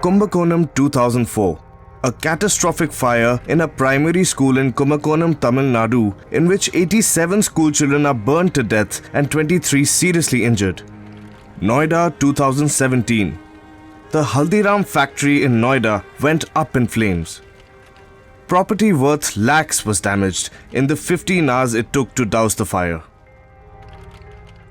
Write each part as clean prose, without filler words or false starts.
Kumbakonam 2004. A catastrophic fire in a primary school in Kumbakonam, Tamil Nadu, in which 87 school children are burnt to death and 23 seriously injured. Noida 2017. The Haldiram factory in Noida went up in flames. Property worth lakhs was damaged in the 15 hours it took to douse the fire.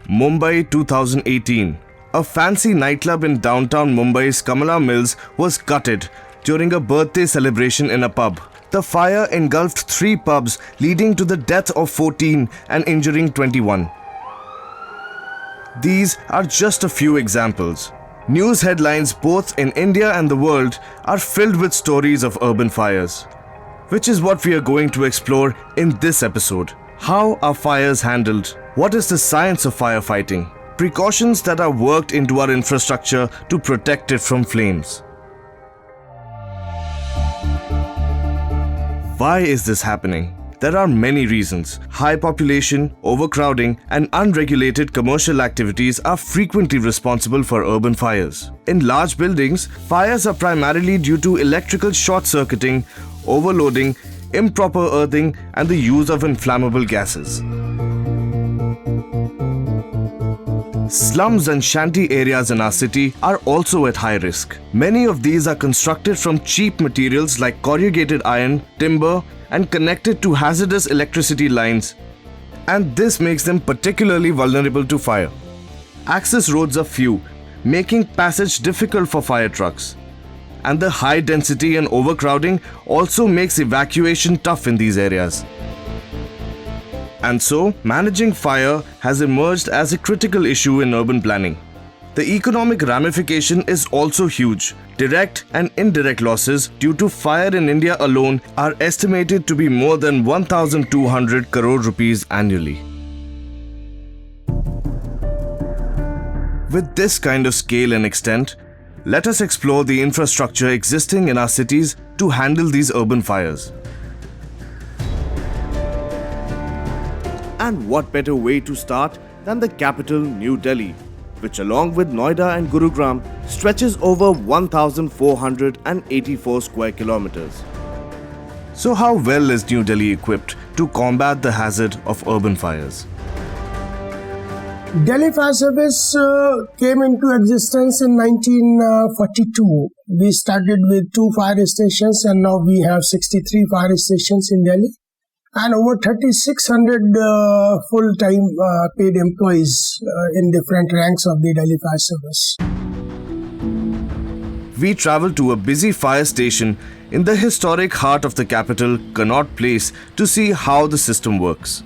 Mumbai 2018. A fancy nightclub in downtown Mumbai's Kamala Mills was gutted during a birthday celebration in a pub. The fire engulfed 3 pubs, leading to the death of 14 and injuring 21. These are just a few examples. News headlines both in India and the world are filled with stories of urban fires, which is what we are going to explore in this episode. How are fires handled? What is the science of firefighting? Precautions that are worked into our infrastructure to protect it from flames. Why is this happening? There are many reasons. High population, overcrowding, and unregulated commercial activities are frequently responsible for urban fires. In large buildings, fires are primarily due to electrical short-circuiting, overloading, improper earthing, and the use of inflammable gases. Slums and shanty areas in our city are also at high risk. Many of these are constructed from cheap materials like corrugated iron, timber, and connected to hazardous electricity lines, and this makes them particularly vulnerable to fire. Access roads are few, making passage difficult for fire trucks. And the high density and overcrowding also makes evacuation tough in these areas. And so, managing fire has emerged as a critical issue in urban planning. The economic ramification is also huge. Direct and indirect losses due to fire in India alone are estimated to be more than 1,200 crore rupees annually. With this kind of scale and extent, let us explore the infrastructure existing in our cities to handle these urban fires. And what better way to start than the capital, New Delhi, which along with Noida and Gurugram stretches over 1,484 square kilometers. So how well is New Delhi equipped to combat the hazard of urban fires? Delhi Fire Service came into existence in 1942. We started with 2 fire stations and now we have 63 fire stations in Delhi and over 3,600 full-time paid employees in different ranks of the Delhi Fire Service. We travel to a busy fire station in the historic heart of the capital, Connaught Place, to see how the system works.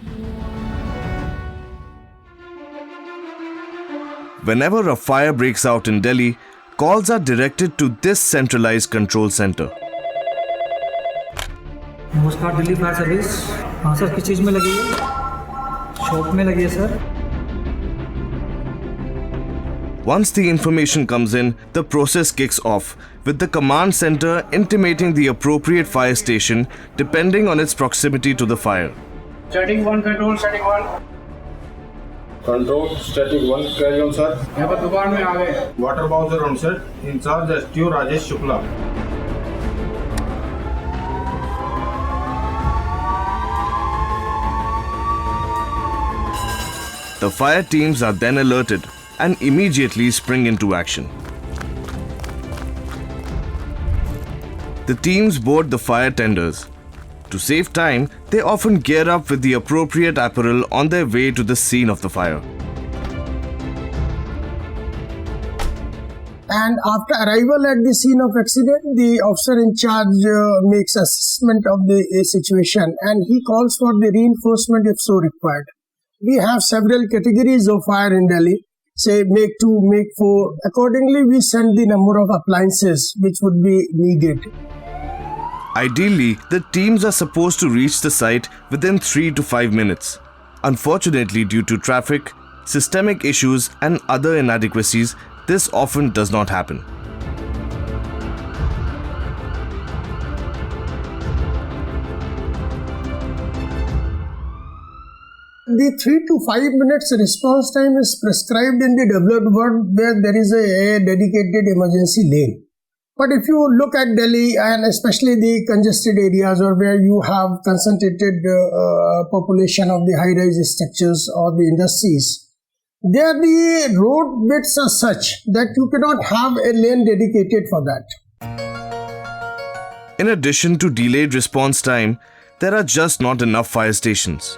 Whenever a fire breaks out in Delhi, calls are directed to this centralized control center. नमस्कार, Delhi fire service. हाँ sir, किस चीज़ में लगी है? Shop में लगी है sir. Once the information comes in, the process kicks off, with the command center intimating the appropriate fire station depending on its proximity to the fire. Static 1 control, static 1. Control, static 1, carry on, sir. यहाँ पर दुकान में आ गए। Water bowser on set, in charge STO Rajesh Shukla. The fire teams are then alerted and immediately spring into action. The teams board the fire tenders. To save time, they often gear up with the appropriate apparel on their way to the scene of the fire. And after arrival at the scene of accident, the officer in charge makes assessment of the situation and he calls for the reinforcement if so required. We have several categories of fire in Delhi, say make 2, make 4. Accordingly, we send the number of appliances which would be needed. Ideally, the teams are supposed to reach the site within 3 to 5 minutes. Unfortunately, due to traffic, systemic issues and other inadequacies, this often does not happen. The 3 to 5 minutes response time is prescribed in the developed world where there is a dedicated emergency lane. But if you look at Delhi and especially the congested areas or where you have concentrated population of the high-rise structures or the industries, there the road widths are such that you cannot have a lane dedicated for that. In addition to delayed response time, there are just not enough fire stations.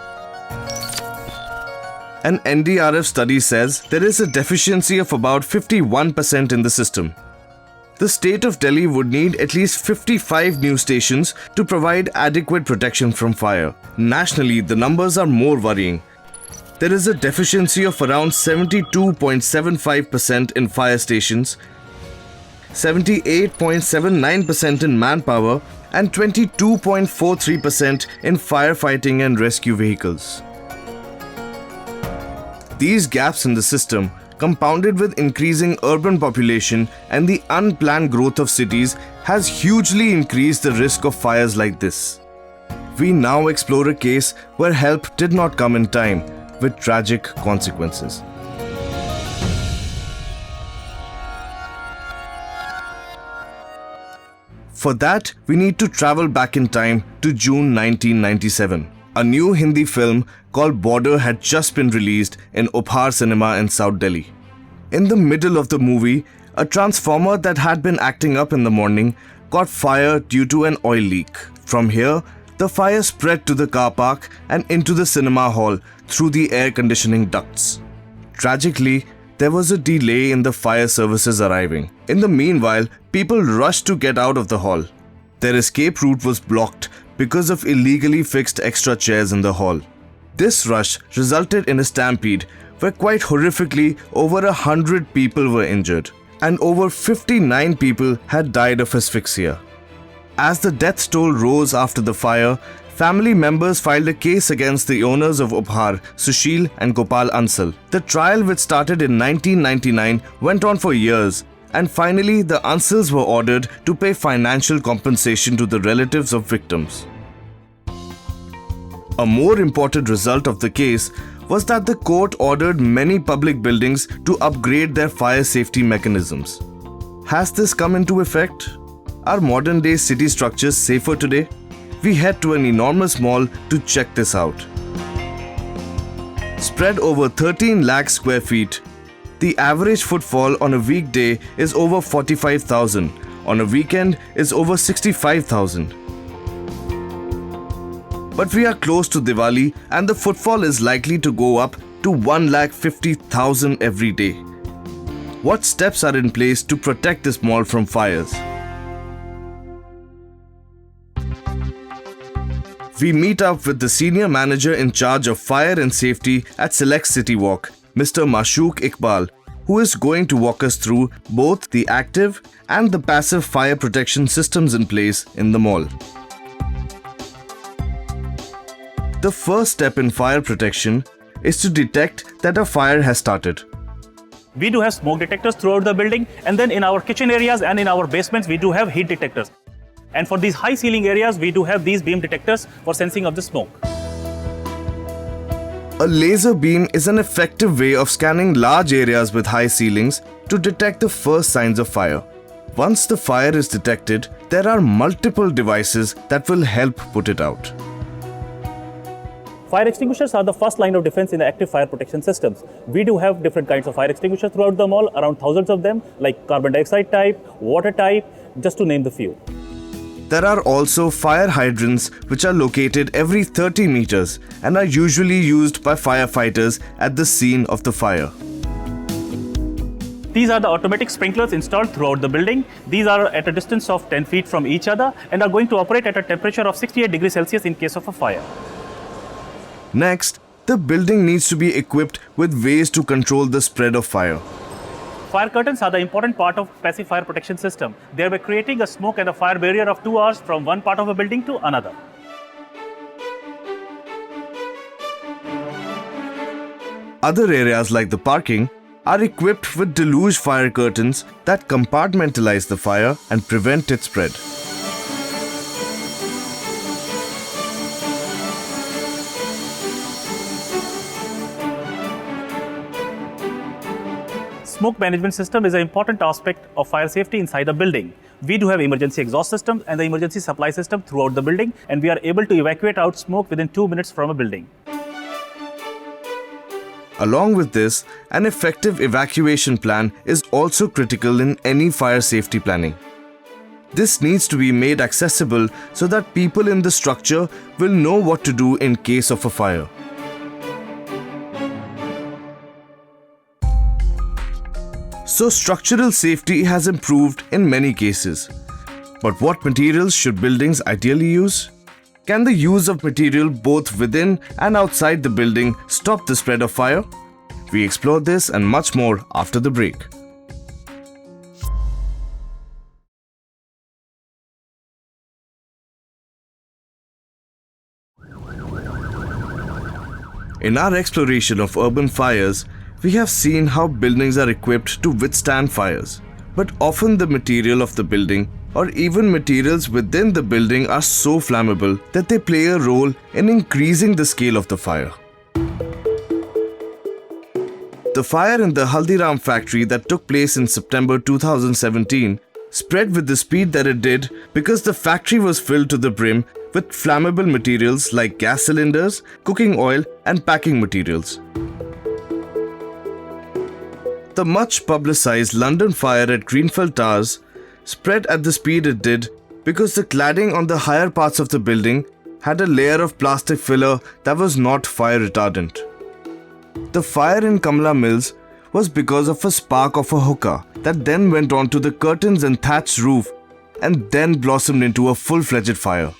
An NDRF study says there is a deficiency of about 51% in the system. The state of Delhi would need at least 55 new stations to provide adequate protection from fire. Nationally, the numbers are more worrying. There is a deficiency of around 72.75% in fire stations, 78.79% in manpower, and 22.43% in firefighting and rescue vehicles. These gaps in the system, compounded with increasing urban population and the unplanned growth of cities, has hugely increased the risk of fires like this. We now explore a case where help did not come in time, with tragic consequences. For that, we need to travel back in time to June 1997. A new Hindi film called Border had just been released in Uphaar Cinema in South Delhi. In the middle of the movie, a transformer that had been acting up in the morning caught fire due to an oil leak. From here, the fire spread to the car park and into the cinema hall through the air conditioning ducts. Tragically, there was a delay in the fire services arriving. In the meanwhile, people rushed to get out of the hall. Their escape route was blocked because of illegally fixed extra chairs in the hall. This rush resulted in a stampede where quite horrifically over 100 people were injured and over 59 people had died of asphyxia. As the death toll rose after the fire, family members filed a case against the owners of Uphaar, Sushil and Gopal Ansal. The trial, which started in 1999, went on for years, and finally the Ansals were ordered to pay financial compensation to the relatives of victims. A more important result of the case was that the court ordered many public buildings to upgrade their fire safety mechanisms. Has this come into effect? Are modern-day city structures safer today? We head to an enormous mall to check this out. Spread over 13 lakh square feet, the average footfall on a weekday is over 45,000. On a weekend is over 65,000. But we are close to Diwali and the footfall is likely to go up to 1,50,000 every day. What steps are in place to protect this mall from fires? We meet up with the senior manager in charge of fire and safety at Select City Walk, Mr. Mashook Iqbal, who is going to walk us through both the active and the passive fire protection systems in place in the mall. The first step in fire protection is to detect that a fire has started. We do have smoke detectors throughout the building, and then in our kitchen areas and in our basements we do have heat detectors. And for these high ceiling areas we do have these beam detectors for sensing of the smoke. A laser beam is an effective way of scanning large areas with high ceilings to detect the first signs of fire. Once the fire is detected, there are multiple devices that will help put it out. Fire extinguishers are the first line of defense in the active fire protection systems. We do have different kinds of fire extinguishers throughout the mall, around thousands of them, like carbon dioxide type, water type, just to name the few. There are also fire hydrants which are located every 30 meters and are usually used by firefighters at the scene of the fire. These are the automatic sprinklers installed throughout the building. These are at a distance of 10 feet from each other and are going to operate at a temperature of 68 degrees Celsius in case of a fire. Next, the building needs to be equipped with ways to control the spread of fire. Fire curtains are the important part of passive fire protection system. They are creating a smoke and a fire barrier of 2 hours from one part of a building to another. Other areas like the parking are equipped with deluge fire curtains that compartmentalize the fire and prevent its spread. smoke management system is an important aspect of fire safety inside a building. We do have emergency exhaust systems and the emergency supply system throughout the building, and we are able to evacuate out smoke within 2 minutes from a building. Along with this, an effective evacuation plan is also critical in any fire safety planning. This needs to be made accessible so that people in the structure will know what to do in case of a fire. So structural safety has improved in many cases. But what materials should buildings ideally use? Can the use of material both within and outside the building stop the spread of fire? We explore this and much more after the break. In our exploration of urban fires, we have seen how buildings are equipped to withstand fires. But often the material of the building or even materials within the building are so flammable that they play a role in increasing the scale of the fire. The fire in the Haldiram factory that took place in September 2017 spread with the speed that it did because the factory was filled to the brim with flammable materials like gas cylinders, cooking oil, and packing materials. The much publicized London fire at Grenfell Towers spread at the speed it did because the cladding on the higher parts of the building had a layer of plastic filler that was not fire retardant. The fire in Kamala Mills was because of a spark of a hookah that then went on to the curtains and thatched roof and then blossomed into a full-fledged fire.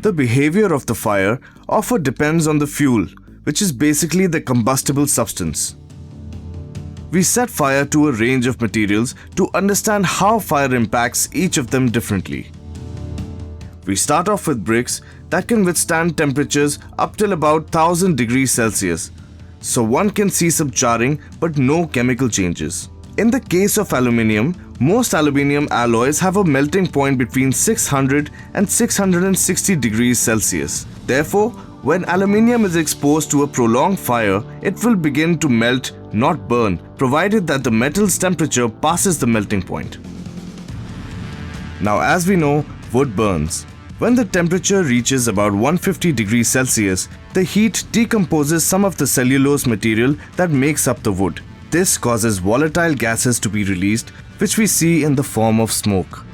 The behavior of the fire often depends on the fuel, which is basically the combustible substance. We set fire to a range of materials to understand how fire impacts each of them differently. We start off with bricks that can withstand temperatures up till about 1000 degrees Celsius, so one can see some charring but no chemical changes. In the case of aluminium, most aluminium alloys have a melting point between 600 and 660 degrees Celsius. Therefore, when aluminium is exposed to a prolonged fire, it will begin to melt, not burn, provided that the metal's temperature passes the melting point. Now, as we know, wood burns. When the temperature reaches about 150 degrees Celsius, the heat decomposes some of the cellulose material that makes up the wood. This causes volatile gases to be released, which we see in the form of smoke.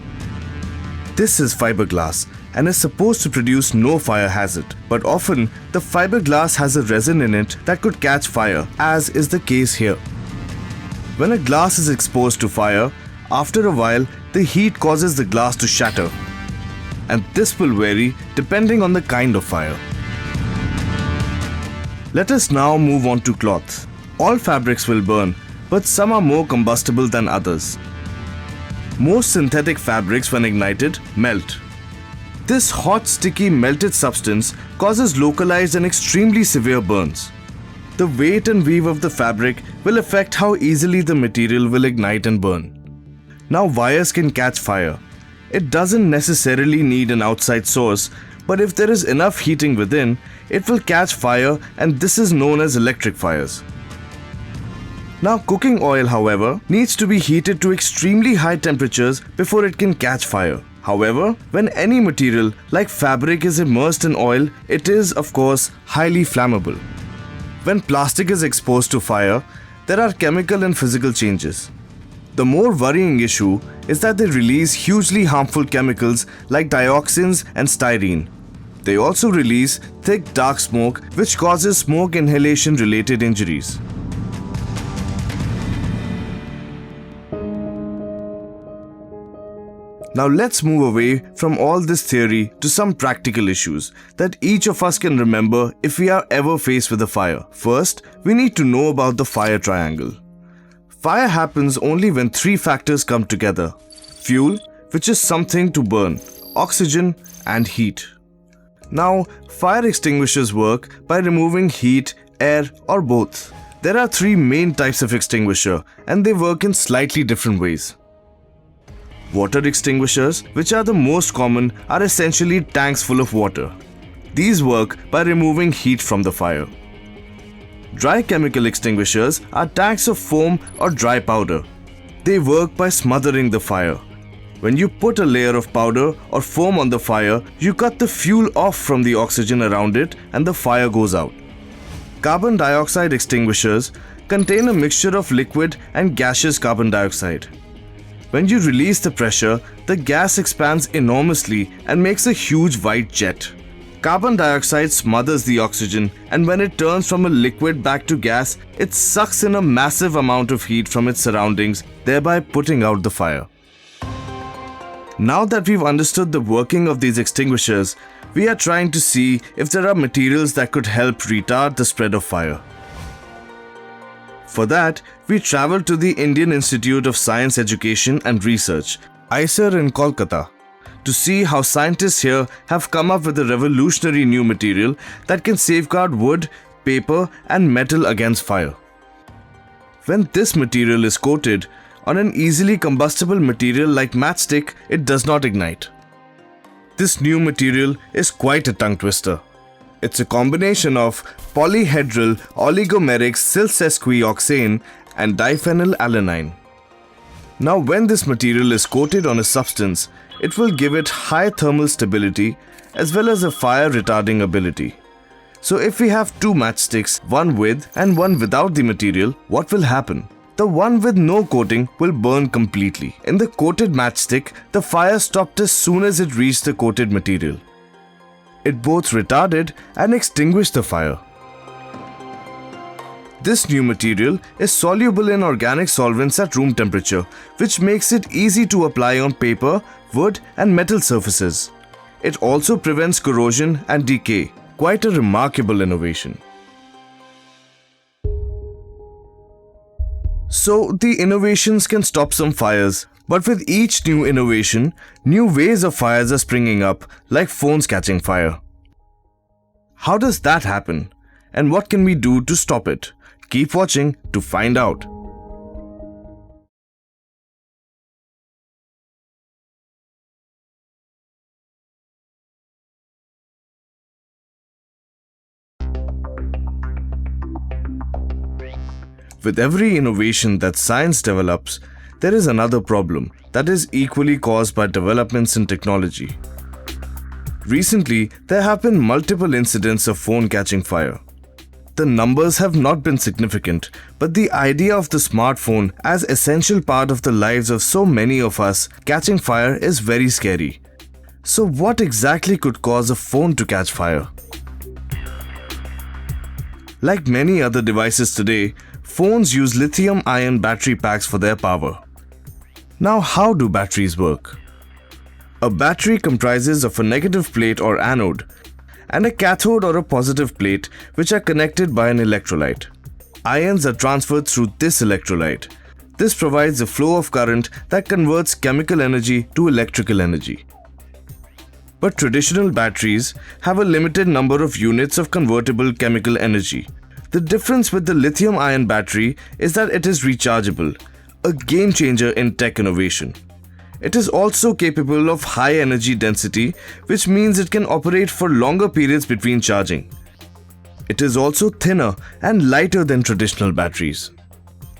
This is fiberglass and is supposed to produce no fire hazard, but often the fiberglass has a resin in it that could catch fire, as is the case here. When a glass is exposed to fire, after a while the heat causes the glass to shatter, and this will vary depending on the kind of fire. Let us now move on to cloth. All fabrics will burn, but some are more combustible than others. Most synthetic fabrics, when ignited, melt. This hot, sticky, melted substance causes localized and extremely severe burns. The weight and weave of the fabric will affect how easily the material will ignite and burn. Now, wires can catch fire. It doesn't necessarily need an outside source, but if there is enough heating within, it will catch fire, and this is known as electric fires. Now, cooking oil, however, needs to be heated to extremely high temperatures before it can catch fire. However, when any material like fabric is immersed in oil, it is, of course, highly flammable. When plastic is exposed to fire, there are chemical and physical changes. The more worrying issue is that they release hugely harmful chemicals like dioxins and styrene. They also release thick dark smoke, which causes smoke inhalation related injuries. Now let's move away from all this theory to some practical issues that each of us can remember if we are ever faced with a fire. First, we need to know about the fire triangle. Fire happens only when three factors come together: fuel, which is something to burn, oxygen, and heat. Now, fire extinguishers work by removing heat, air, or both. There are three main types of extinguisher, and they work in slightly different ways. Water extinguishers, which are the most common, are essentially tanks full of water. These work by removing heat from the fire. Dry chemical extinguishers are tanks of foam or dry powder. They work by smothering the fire. When you put a layer of powder or foam on the fire, you cut the fuel off from the oxygen around it and the fire goes out. Carbon dioxide extinguishers contain a mixture of liquid and gaseous carbon dioxide. When you release the pressure, the gas expands enormously and makes a huge white jet. Carbon dioxide smothers the oxygen, and when it turns from a liquid back to gas, it sucks in a massive amount of heat from its surroundings, thereby putting out the fire. Now that we've understood the working of these extinguishers, we are trying to see if there are materials that could help retard the spread of fire. For that, we traveled to the Indian Institute of Science Education and Research, ISER in Kolkata, to see how scientists here have come up with a revolutionary new material that can safeguard wood, paper, and metal against fire. When this material is coated on an easily combustible material like matchstick, it does not ignite. This new material is quite a tongue twister. It's a combination of polyhedral oligomeric silsesquioxane and diphenylalanine. Now, when this material is coated on a substance, it will give it high thermal stability as well as a fire retarding ability. So if we have two matchsticks, one with and one without the material, what will happen? The one with no coating will burn completely. In the coated matchstick, the fire stopped as soon as it reached the coated material. It both retarded and extinguished the fire. This new material is soluble in organic solvents at room temperature, which makes it easy to apply on paper, wood, and metal surfaces. It also prevents corrosion and decay. Quite a remarkable innovation. So, the innovations can stop some fires, but with each new innovation, new ways of fires are springing up, like phones catching fire. How does that happen? And what can we do to stop it? Keep watching to find out. With every innovation that science develops, there is another problem that is equally caused by developments in technology. Recently, there have been multiple incidents of phone catching fire. The numbers have not been significant, but the idea of the smartphone as an essential part of the lives of so many of us catching fire is very scary. So what exactly could cause a phone to catch fire? Like many other devices today, phones use lithium-ion battery packs for their power. Now, how do batteries work? A battery comprises of a negative plate or anode and a cathode or a positive plate, which are connected by an electrolyte. Ions are transferred through this electrolyte. This provides a flow of current that converts chemical energy to electrical energy. But traditional batteries have a limited number of units of convertible chemical energy. The difference with the lithium-ion battery is that it is rechargeable, a game changer in tech innovation. It is also capable of high energy density, which means it can operate for longer periods between charging. It is also thinner and lighter than traditional batteries.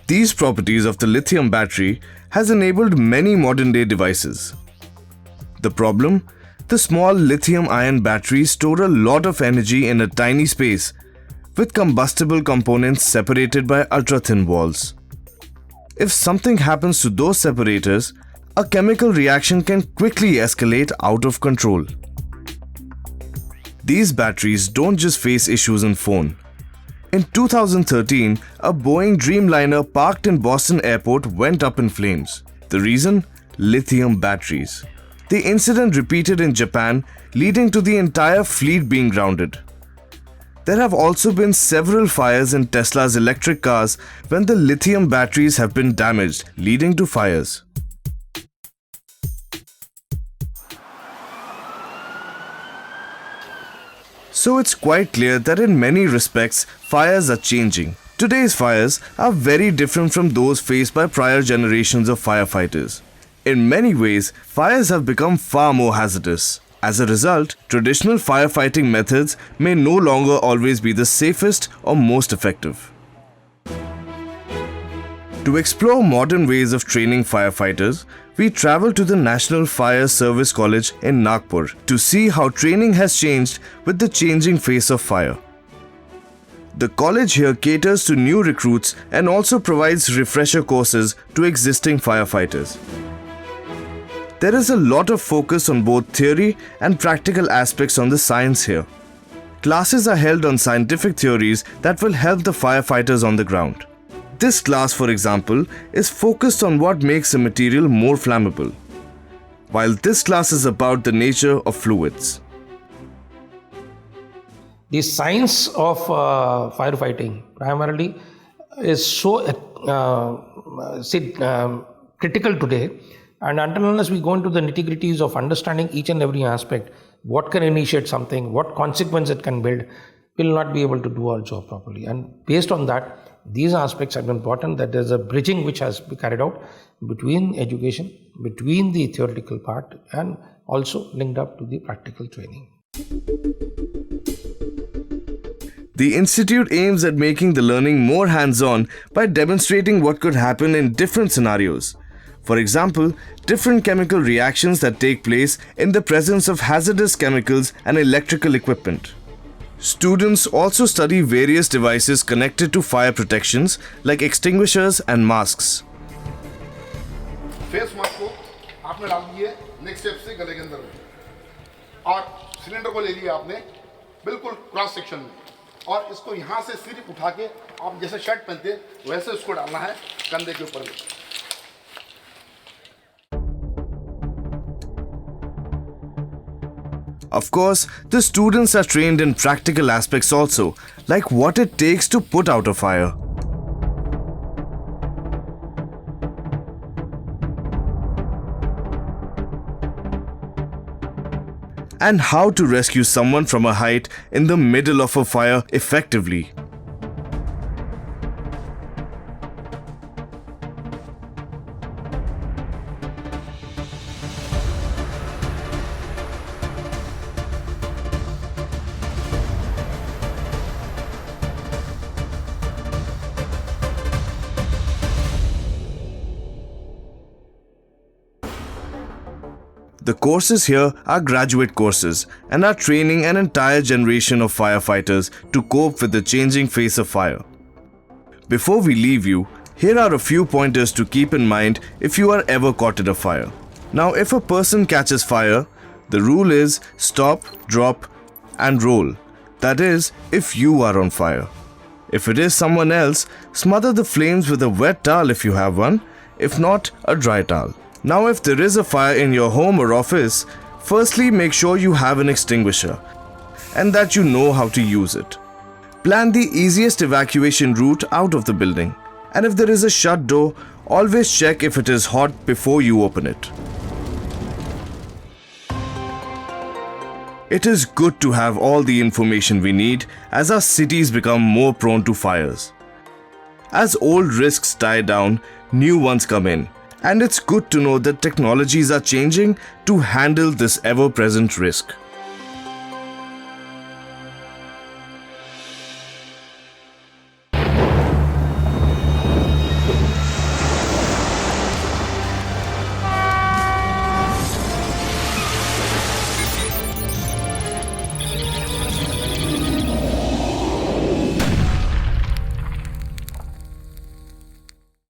These properties of the lithium battery has enabled many modern-day devices. The problem? The small lithium-ion batteries store a lot of energy in a tiny space, with combustible components separated by ultra-thin walls. If something happens to those separators, a chemical reaction can quickly escalate out of control. These batteries don't just face issues in phone. In 2013, a Boeing Dreamliner parked in Boston Airport went up in flames. The reason? Lithium batteries. The incident repeated in Japan, leading to the entire fleet being grounded. There have also been several fires in Tesla's electric cars when the lithium batteries have been damaged, leading to fires. So it's quite clear that in many respects, fires are changing. Today's fires are very different from those faced by prior generations of firefighters. In many ways, fires have become far more hazardous. As a result, traditional firefighting methods may no longer always be the safest or most effective. To explore modern ways of training firefighters, we travel to the National Fire Service College in Nagpur to see how training has changed with the changing face of fire. The college here caters to new recruits and also provides refresher courses to existing firefighters. There is a lot of focus on both theory and practical aspects on the science here. Classes are held on scientific theories that will help the firefighters on the ground. This class, for example, is focused on what makes a material more flammable, while this class is about the nature of fluids. The science of firefighting primarily is so critical today, and until unless we go into the nitty-gritties of understanding each and every aspect, what can initiate something, what consequence it can build, we'll not be able to do our job properly. And based on that, these aspects are important, that there's a bridging which has been carried out between education, between the theoretical part, and also linked up to the practical training. The institute aims at making the learning more hands-on by demonstrating what could happen in different scenarios. For example, different chemical reactions that take place in the presence of hazardous chemicals and electrical equipment. Students also study various devices connected to fire protections like extinguishers and masks. Face mask को आपने डाल दिए next step से गले के अंदर में, और सिलेंडर को ले लिया आपने बिल्कुल क्रॉस सेक्शन में, और इसको यहाँ से सिर्फ उठा के आप जैसे शर्ट पहनते वैसे उसको डालना है कंधे के ऊपर में. Of course, the students are trained in practical aspects also, like what it takes to put out a fire. And how to rescue someone from a height in the middle of a fire effectively. The courses here are graduate courses and are training an entire generation of firefighters to cope with the changing face of fire. Before we leave you, here are a few pointers to keep in mind if you are ever caught in a fire. Now, if a person catches fire, the rule is stop, drop, and roll. That is, if you are on fire. If it is someone else, smother the flames with a wet towel if you have one, if not, a dry towel. Now, if there is a fire in your home or office, firstly make sure you have an extinguisher and that you know how to use it. Plan the easiest evacuation route out of the building, and if there is a shut door, always check if it is hot before you open it. It is good to have all the information we need as our cities become more prone to fires. As old risks die down, new ones come in. And it's good to know that technologies are changing to handle this ever-present risk.